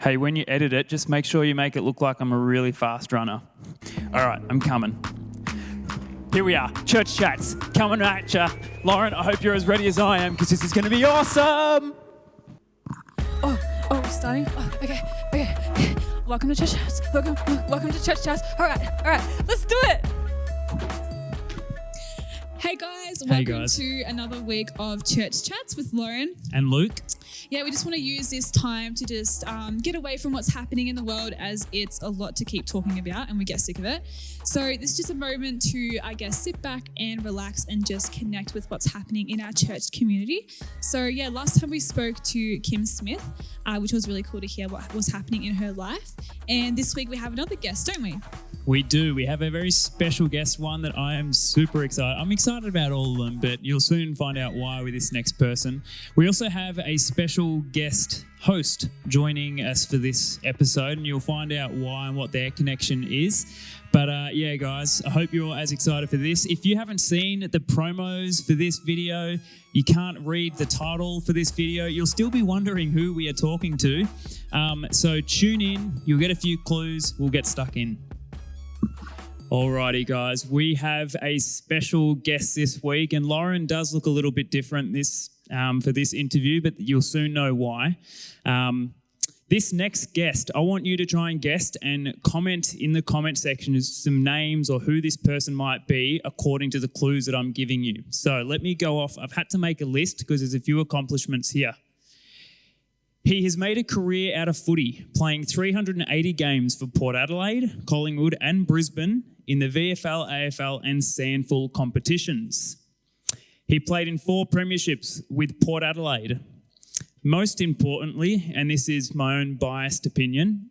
Hey, when you edit it, just make sure you make it look like I'm a really fast runner. All right, I'm coming. Here we are, Church Chats, coming at ya. Lauren, I hope you're as ready as I am, because this is going to be awesome. Oh, starting? Oh, okay. Welcome to Church Chats. Welcome to Church Chats. All right, let's do it. Hey guys, welcome to another week of Church Chats with Lauren and Luke. Yeah, we just want to use this time to just get away from what's happening in the world, as it's a lot to keep talking about and we get sick of it. So this is just a moment to, I guess, sit back and relax and just connect with what's happening in our church community. So yeah, last time we spoke to Kim Smith, which was really cool to hear what was happening in her life. And this week we have another guest, don't we? We do. We have a very special guest, one that I am super excited. I'm excited about all of them, but you'll soon find out why with this next person. We also have a special guest host joining us for this episode, and you'll find out why and what their connection is. But yeah, guys, I hope you're as excited for this. If you haven't seen the promos for this video, you can't read the title for this video, you'll still be wondering who we are talking to. So tune in, you'll get a few clues, we'll get stuck in. Alrighty, guys, we have a special guest this week, and Lauren does look a little bit different for this interview, but you'll soon know why. This next guest, I want you to try and guess and comment in the comment section some names or who this person might be according to the clues that I'm giving you. So let me go off. I've had to make a list because there's a few accomplishments here. He has made a career out of footy, playing 380 games for Port Adelaide, Collingwood and Brisbane in the VFL, AFL and SANFL competitions. He played in 4 premierships with Port Adelaide. Most importantly, and this is my own biased opinion,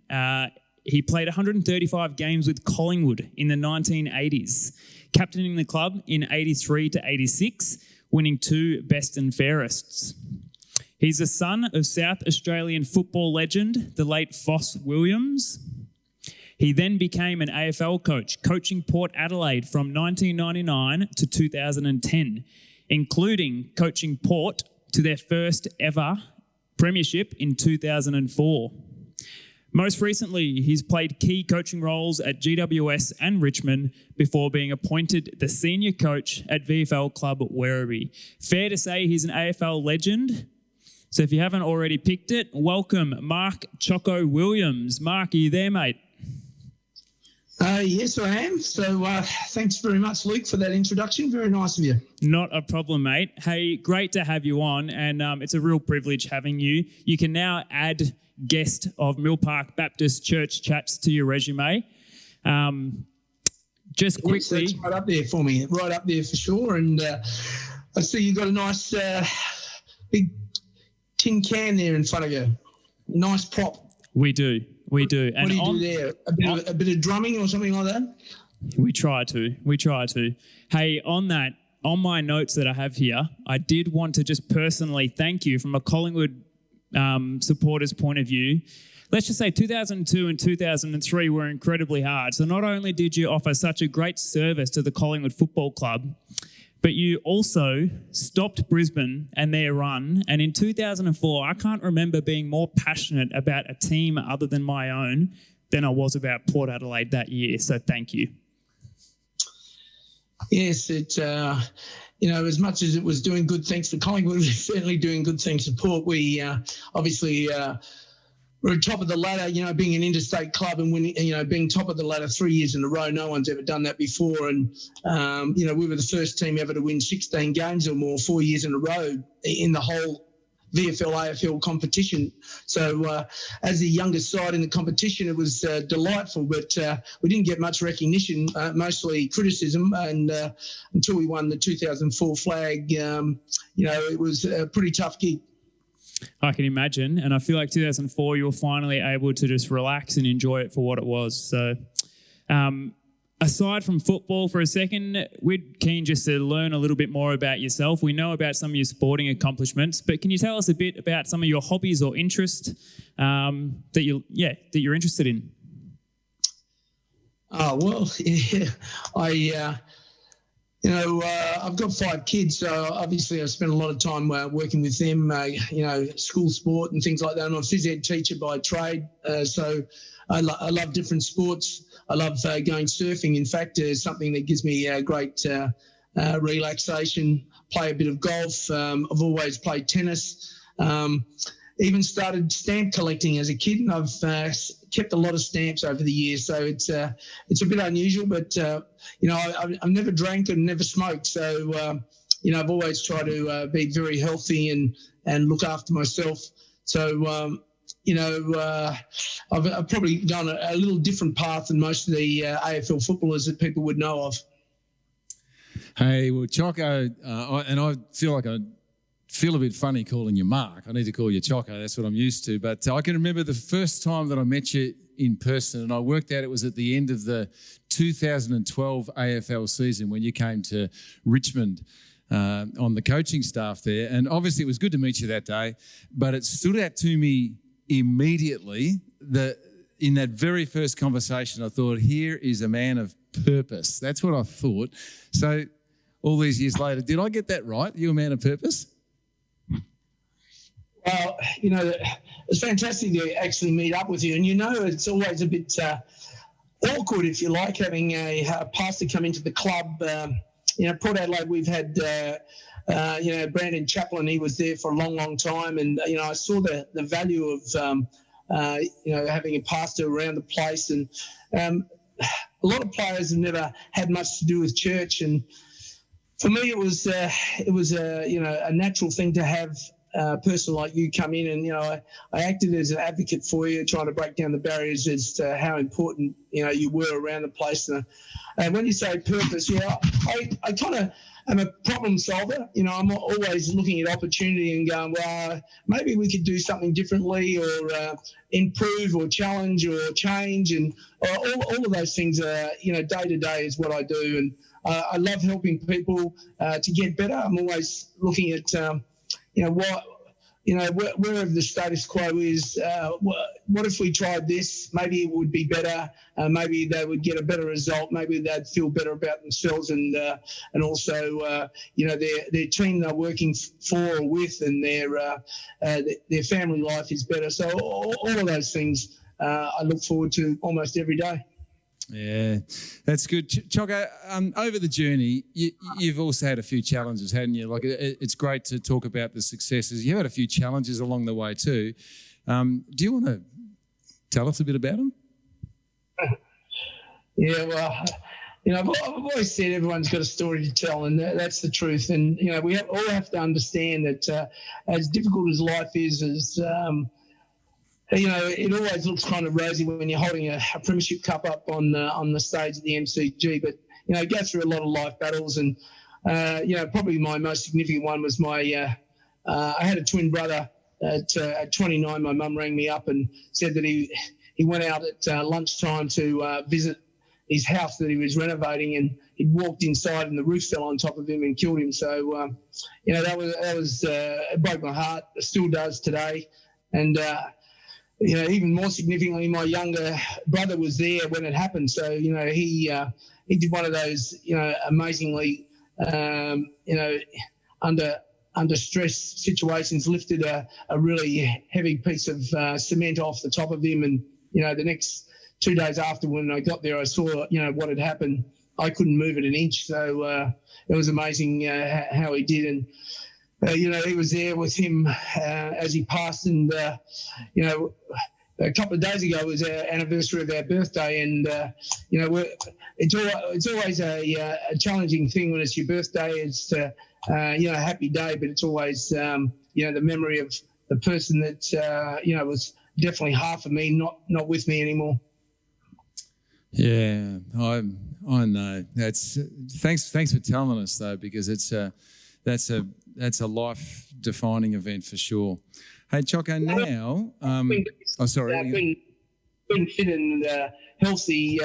he played 135 games with Collingwood in the 1980s, captaining the club in 83 to 86, winning 2 best and fairests. He's the son of South Australian football legend, the late Foss Williams. He then became an AFL coach, coaching Port Adelaide from 1999 to 2010, including coaching Port to their first ever premiership in 2004. Most recently, he's played key coaching roles at GWS and Richmond before being appointed the senior coach at VFL club Werribee. Fair to say he's an AFL legend. So if you haven't already picked it, welcome Mark Choco Williams. Mark, are you there, mate? Yes, I am. So thanks very much, Luke, for that introduction. Very nice of you. Not a problem, mate. Hey, great to have you on, and it's a real privilege having you. You can now add guest of Mill Park Baptist Church Chats to your resume. Just quickly. Yes, that's right up there for me, right up there for sure. And I see you've got a nice big tin can there in front of you. Nice prop. We do. And what do you do there? A bit of drumming or something like that? We try to. Hey, on my notes that I have here, I did want to just personally thank you from a Collingwood supporter's point of view. Let's just say 2002 and 2003 were incredibly hard. So not only did you offer such a great service to the Collingwood Football Club, but you also stopped Brisbane and their run. And in 2004, I can't remember being more passionate about a team other than my own than I was about Port Adelaide that year. So thank you. Yes, as much as it was doing good things for Collingwood, it was certainly doing good things for Port. We obviously we're at top of the ladder, being an interstate club and winning, being top of the ladder 3 years in a row. No one's ever done that before. And, we were the first team ever to win 16 games or more 4 years in a row in the whole VFL, AFL competition. So as the youngest side in the competition, it was delightful, but we didn't get much recognition, mostly criticism. And until we won the 2004 flag, it was a pretty tough gig. I can imagine, and I feel like 2004 you were finally able to just relax and enjoy it for what it was. So aside from football for a second, we're keen just to learn a little bit more about yourself. We know about some of your sporting accomplishments, but can you tell us a bit about some of your hobbies or interests that you're interested in? Oh, well, yeah. I've got 5 kids, so obviously I spend a lot of time working with them, school sport and things like that. I'm a phys ed teacher by trade, so I love different sports. I love going surfing. In fact, it's something that gives me great relaxation. Play a bit of golf. I've always played tennis. Even started stamp collecting as a kid, and I've kept a lot of stamps over the years. So it's a bit unusual, but I've never drank and never smoked. So I've always tried to be very healthy and look after myself. So I've probably done a little different path than most of the AFL footballers that people would know of. Hey, well, Choco, I feel a bit funny calling you Mark. I need to call you Choco. That's what I'm used to. But I can remember the first time that I met you in person, and I worked out it was at the end of the 2012 AFL season when you came to Richmond on the coaching staff there. And obviously it was good to meet you that day, but it stood out to me immediately that in that very first conversation, I thought, here is a man of purpose. That's what I thought. So all these years later, did I get that right? You a man of purpose? Well, it's fantastic to actually meet up with you. And, it's always a bit awkward, if you like, having a pastor come into the club. Port Adelaide, we've had, Brandon Chaplin. He was there for a long, long time. And, I saw the value of, having a pastor around the place. And a lot of players have never had much to do with church. And for me, it was a natural thing to have a person like you come in, and I acted as an advocate for you, trying to break down the barriers as to how important you were around the place. And when you say purpose, I kind of am a problem solver. I'm always looking at opportunity and going, well, maybe we could do something differently, or improve, or challenge, or change, and all of those things are day to day is what I do, and I love helping people to get better. I'm always looking at wherever the status quo is, what if we tried this? Maybe it would be better. Maybe they would get a better result. Maybe they'd feel better about themselves, and also their team they're working for or with, and their family life is better. So all of those things I look forward to almost every day. Yeah, that's good. Choco, over the journey, you've also had a few challenges, hadn't you? Like, it's great to talk about the successes. You've had a few challenges along the way too. Do you want to tell us a bit about them? Yeah, well, I've always said everyone's got a story to tell, and that's the truth. And, we all have to understand that as difficult as life is, it always looks kind of rosy when you're holding a premiership cup up on the stage at the MCG, but go through a lot of life battles, and probably my most significant one was I had a twin brother at 29. My mum rang me up and said that he went out at lunchtime to visit his house that he was renovating, and he'd walked inside and the roof fell on top of him and killed him. So that was it broke my heart. It still does today, and. Even more significantly, my younger brother was there when it happened. So, he did one of those, amazingly, under stress situations, lifted a really heavy piece of cement off the top of him. And, the next 2 days after, when I got there, I saw, what had happened. I couldn't move it an inch. So it was amazing how he did. And, he was there with him as he passed, and a couple of days ago was our anniversary of our birthday, and it's always a challenging thing when it's your birthday. It's a happy day, but it's always the memory of the person that was definitely half of me, not with me anymore. Yeah, I know. Thanks for telling us though, because that's a life-defining event for sure. Hey, Choco, now... I've been fit and healthy.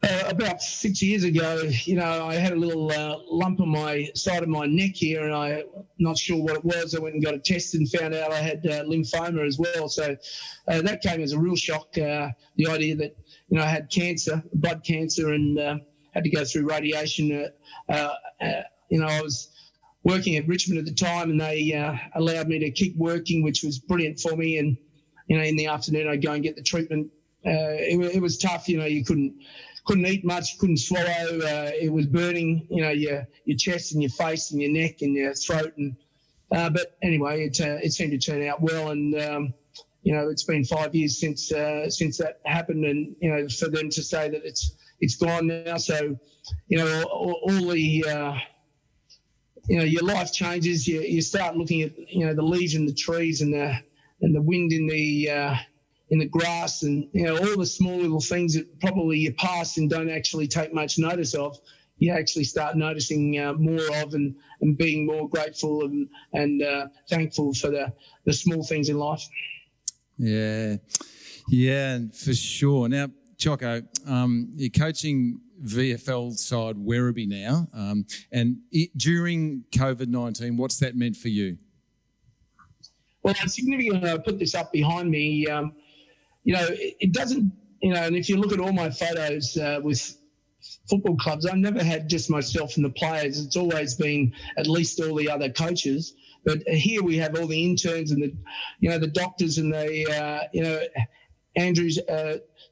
About 6 years ago, I had a little lump on my side of my neck here, and I'm not sure what it was. I went and got a test and found out I had lymphoma as well. So that came as a real shock, the idea that, I had cancer, blood cancer, and had to go through radiation. I was working at Richmond at the time, and they allowed me to keep working, which was brilliant for me. And in the afternoon I'd go and get the treatment. It was tough. You couldn't eat much, couldn't swallow. It was burning. Your chest and your face and your neck and your throat. And but anyway, it seemed to turn out well. And it's been 5 years since that happened, and for them to say that it's gone now. So all the your life changes. You start looking at the leaves in the trees and the wind in the grass, and all the small little things that probably you pass and don't actually take much notice of. You actually start noticing more of, and being more grateful and thankful for the small things in life. Yeah, for sure. Now, Choco, you're coaching VFL side Werribee now, and during COVID-19, what's that meant for you? Well, it's significant. I put this up behind me. It doesn't. And if you look at all my photos with football clubs, I've never had just myself and the players. It's always been at least all the other coaches. But here we have all the interns and the doctors and Andrew's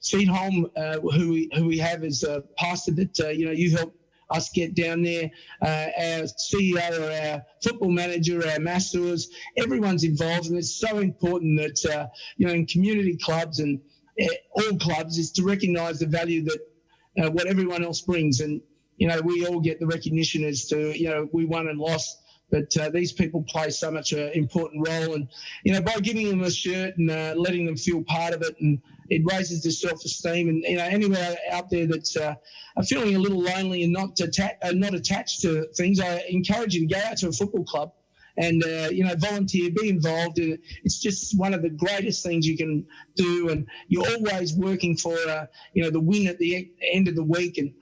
Seedholm, who we have as a pastor that you helped us get down there. Our CEO, our football manager, our masseurs, everyone's involved, and it's so important that in community clubs and all clubs is to recognise the value that what everyone else brings, and we all get the recognition as to we won and lost. But these people play so much an important role, and by giving them a shirt and letting them feel part of it, and it raises their self-esteem. And anywhere out there that's feeling a little lonely and not attached to things, I encourage you to go out to a football club and volunteer, be involved. It's just one of the greatest things you can do, and you're always working for the win at the end of the week. And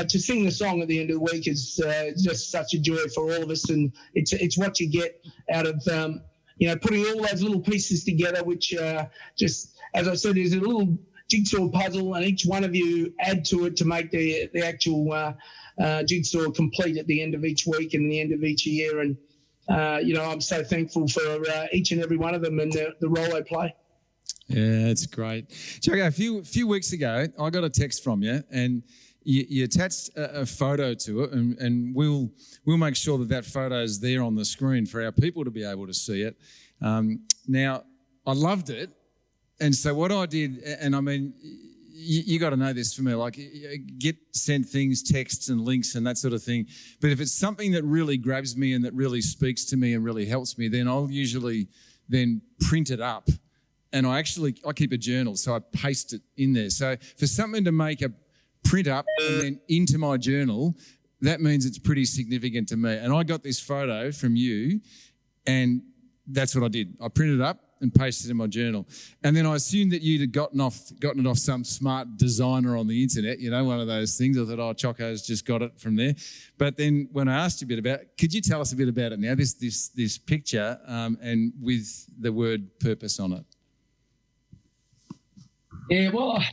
to sing the song at the end of the week is just such a joy for all of us, and it's what you get out of putting all those little pieces together, which just, as I said, is a little jigsaw puzzle, and each one of you add to it to make the actual jigsaw complete at the end of each week and the end of each year. And I'm so thankful for each and every one of them and the role they play. Yeah, it's great. Choco, a few weeks ago, I got a text from you, and you attached a photo to it, and we'll make sure that photo is there on the screen for our people to be able to see it. Now, I loved it, and so what I did, and I mean, you got to know this for me, like get sent things, texts and links and that sort of thing. But if it's something that really grabs me and that really speaks to me and really helps me, then I'll usually then print it up, and I keep a journal, so I paste it in there. So for something to make a print up and then into my journal, that means it's pretty significant to me. And I got this photo from you, and that's what I did. I printed it up and pasted it in my journal. And then I assumed that you'd have gotten it off some smart designer on the internet, one of those things. I thought, Choco's just got it from there. But then when I asked you a bit about it, could you tell us a bit about it now, this picture and with the word purpose on it? Yeah, well,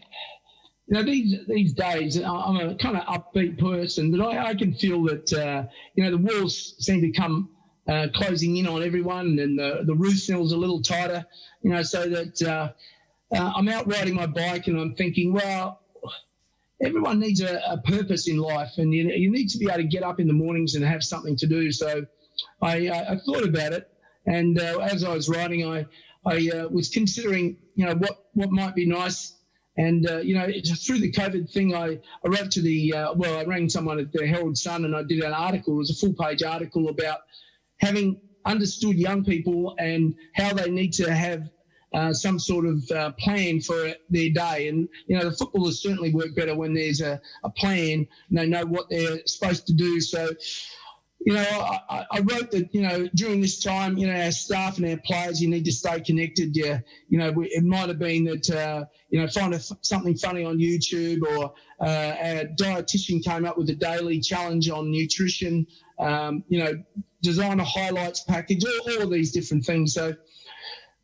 these days, I'm a kind of upbeat person, but I can feel that, the walls seem to come closing in on everyone, and the roof snell's a little tighter, so that I'm out riding my bike and I'm thinking, well, everyone needs a purpose in life, and you need to be able to get up in the mornings and have something to do. So I thought about it, and as I was riding, I was considering, what might be nice. And, through the COVID thing, I wrote to I rang someone at the Herald Sun, and I did an article. It was a full-page article about having understood young people and how they need to have some sort of plan for their day. And, the footballers certainly work better when there's a plan and they know what they're supposed to do. So, I wrote that, during this time, our staff and our players, you need to stay connected. It might have been that, find something funny on YouTube, or our dietitian came up with a daily challenge on nutrition, design a highlights package, all of these different things. So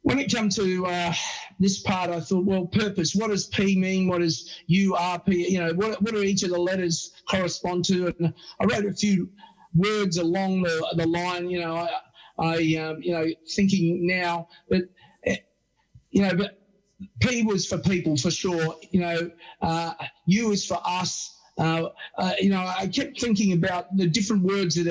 when it comes to this part, I thought, well, purpose. What does P mean? What does U, R, P? You know, what do each of the letters correspond to? And I wrote a few words along the line. You know, I thinking now that but P was for people for sure. You know, U is for us. I kept thinking about the different words and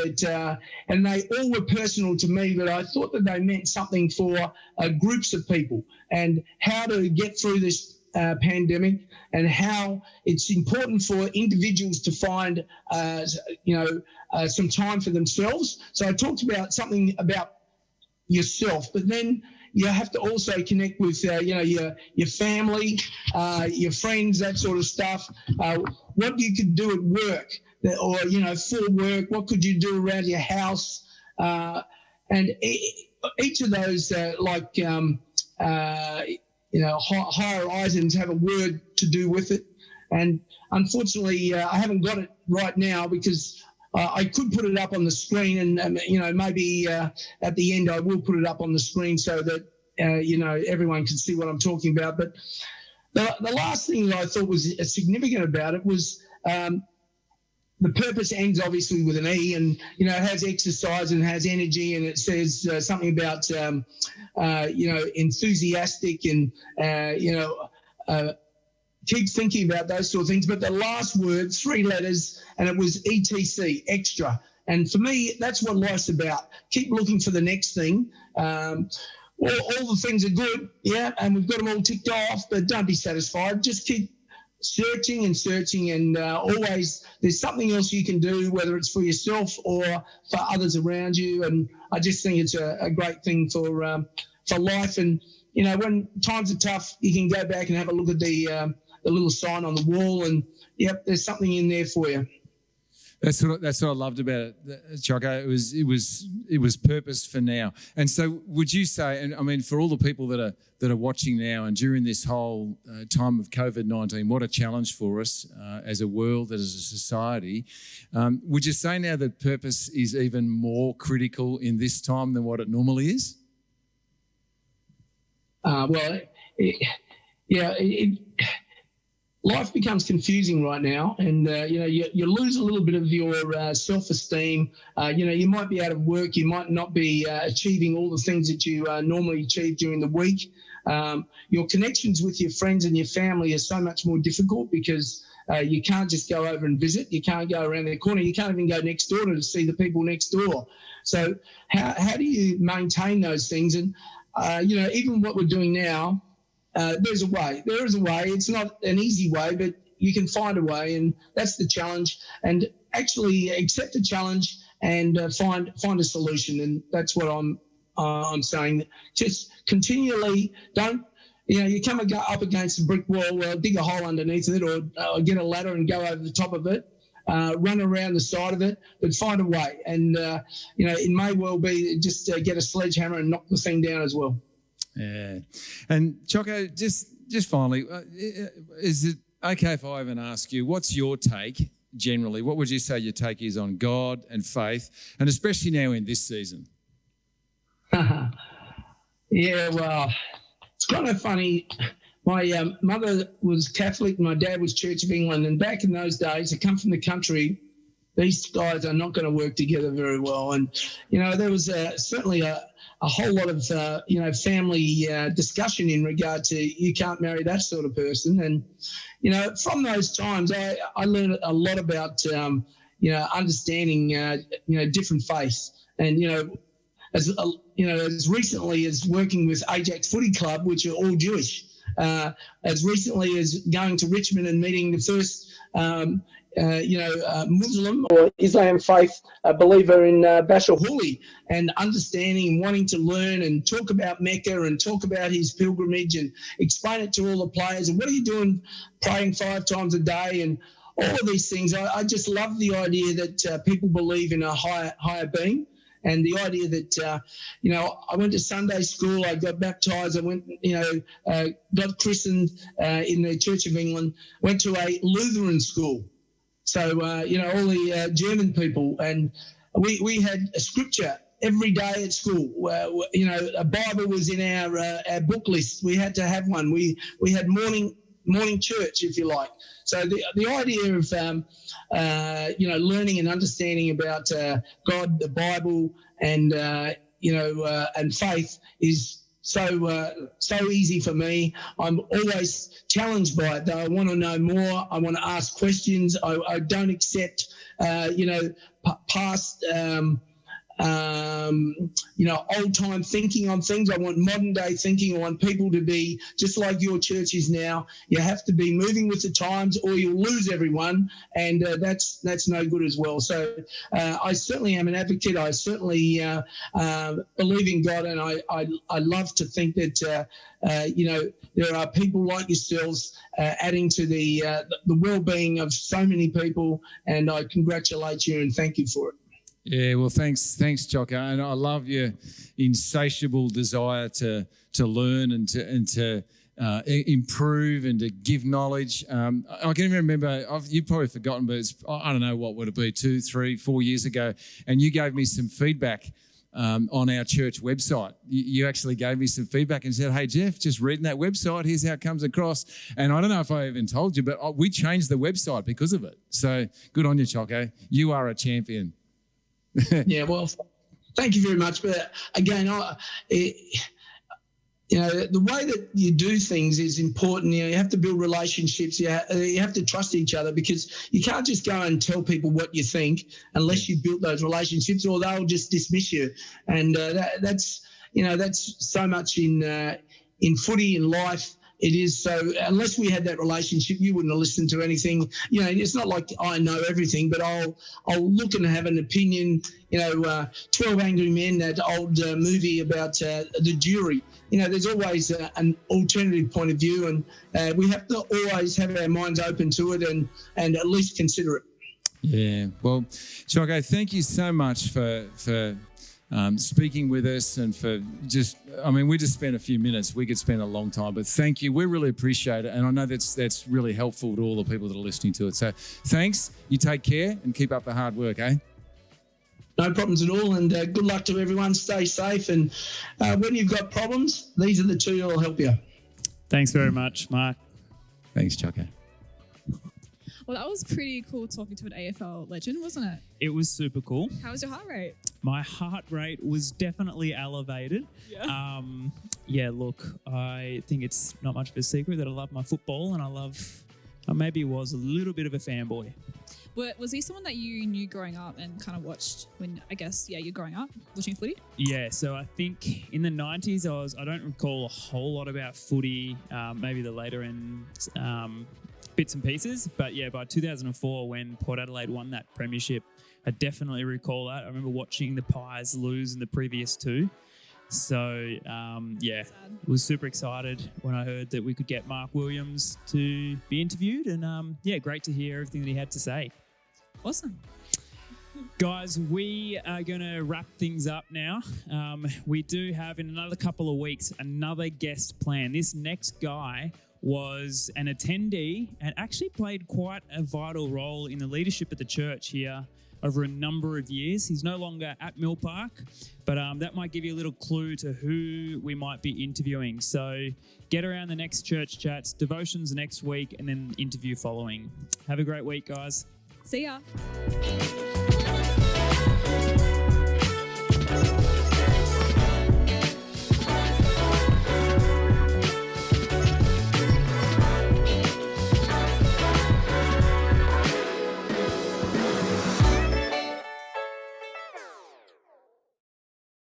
they all were personal to me, but I thought that they meant something for groups of people and how to get through this pandemic and how it's important for individuals to find, some time for themselves. So I talked about something about yourself, but then you have to also connect with, your family, your friends, that sort of stuff. What you could do at work or, for work, what could you do around your house? And each of those, higher items have a word to do with it. And unfortunately, I haven't got it right now because I could put it up on the screen and, maybe at the end I will put it up on the screen so that, everyone can see what I'm talking about. But the last thing that I thought was significant about it was the purpose ends obviously with an E and, it has exercise and has energy and it says something about, enthusiastic and, keep thinking about those sort of things. But the last word, 3 letters, and it was ETC, extra. And for me, that's what life's about. Keep looking for the next thing. All the things are good, yeah, and we've got them all ticked off, but don't be satisfied. Just keep searching and always there's something else you can do, whether it's for yourself or for others around you. And I just think it's a great thing for life. And, when times are tough, you can go back and have a look at the little sign on the wall and, yep, there's something in there for you. That's what I loved about it, Choco. It was purpose for now. And so, would you say? And I mean, for all the people that are watching now, and during this whole time of COVID-19, what a challenge for us as a world, as a society. Would you say now that purpose is even more critical in this time than what it normally is? Life becomes confusing right now, and you lose a little bit of your self-esteem. You might be out of work, you might not be achieving all the things that you normally achieve during the week. Your connections with your friends and your family are so much more difficult because you can't just go over and visit. You can't go around the corner. You can't even go next door to see the people next door. So how do you maintain those things? And even what we're doing now. There's a way. There is a way. It's not an easy way, but you can find a way, and that's the challenge. And actually accept the challenge and find a solution. And that's what I'm saying. Just continually don't. You come up against a brick wall. Well, dig a hole underneath it, or get a ladder and go over the top of it. Run around the side of it, but find a way. And it may well be just get a sledgehammer and knock the thing down as well. Yeah. And Choco, just finally, is it okay if I even ask you, what's your take generally? What would you say your take is on God and faith, and especially now in this season? Yeah, well, it's kind of funny. My mother was Catholic, my dad was Church of England, and back in those days, I come from the country, these guys are not going to work together very well. And, there was certainly a whole lot of, family discussion in regard to you can't marry that sort of person. And, from those times, I learned a lot about, understanding, different faiths. And, as recently as working with Ajax Footy Club, which are all Jewish, as recently as going to Richmond and meeting the first Muslim or Islam faith believer in Bashar Hooli, and understanding and wanting to learn and talk about Mecca and talk about his pilgrimage and explain it to all the players. And what are you doing praying 5 times a day and all of these things? I just love the idea that people believe in a higher being. And the idea that, I went to Sunday school, I got baptised, I went, got christened in the Church of England, went to a Lutheran school. So, all the German people, and we had a scripture every day at school. A Bible was in our book list. We had to have one. We had morning church, if you like. So the idea of learning and understanding about God, the Bible, and and faith is so easy for me. I'm always challenged by it, though. I want to know more. I want to ask questions. I don't accept past old time thinking on things. I want modern day thinking. I want people to be just like your church is now. You have to be moving with the times or you'll lose everyone, and that's no good as well. So I certainly am an advocate. I certainly believe in God, and I love to think that there are people like yourselves adding to the well-being of so many people, and I congratulate you and thank you for it. Yeah, well, thanks, Choco, and I love your insatiable desire to learn and to improve and to give knowledge. I can even remember, you've probably forgotten, but I don't know, what would it be, 2, 3, 4 years ago, and you gave me some feedback on our church website. You actually gave me some feedback and said, hey, Jeff, just reading that website, here's how it comes across. And I don't know if I even told you, but we changed the website because of it. So good on you, Choco. You are a champion. Yeah, well, thank you very much. But again, the way that you do things is important. You have to build relationships. You have to trust each other, because you can't just go and tell people what you think unless you build those relationships, or they'll just dismiss you. And that's so much in footy, in life. It is. So unless we had that relationship, you wouldn't have listened to anything. It's not like I know everything, but I'll look and have an opinion. 12 Angry Men, that old movie about the jury. There's always an alternative point of view, and we have to always have our minds open to it and at least consider it. Yeah. Well, Choco, thank you so much for speaking with us, and we just spent a few minutes. We could spend a long time, but thank you. We really appreciate it. And I know that's really helpful to all the people that are listening to it. So thanks. You take care and keep up the hard work, eh? No problems at all. And good luck to everyone. Stay safe. And when you've got problems, these are the two that will help you. Thanks very much, Mark. Thanks, Choco. Well, that was pretty cool talking to an AFL legend, wasn't it? It was super cool. How was your heart rate? My heart rate was definitely elevated. Yeah. Look, I think it's not much of a secret that I love my football, and I maybe was a little bit of a fanboy. Was he someone that you knew growing up and kind of watched when, I guess, you're growing up watching footy? Yeah, so I think in the 90s, I don't recall a whole lot about footy, maybe the later end bits and pieces. But yeah, by 2004, when Port Adelaide won that premiership, I definitely recall that. I remember watching the Pies lose in the previous two. So, was super excited when I heard that we could get Mark Williams to be interviewed. And, great to hear everything that he had to say. Awesome. Guys, we are going to wrap things up now. We do have, in another couple of weeks, another guest plan. This next guy was an attendee and actually played quite a vital role in the leadership of the church here over a number of years. He's no longer at Mill Park, but that might give you a little clue to who we might be interviewing. So get around the next church chats, devotions next week, and then interview following. Have a great week, guys. See ya.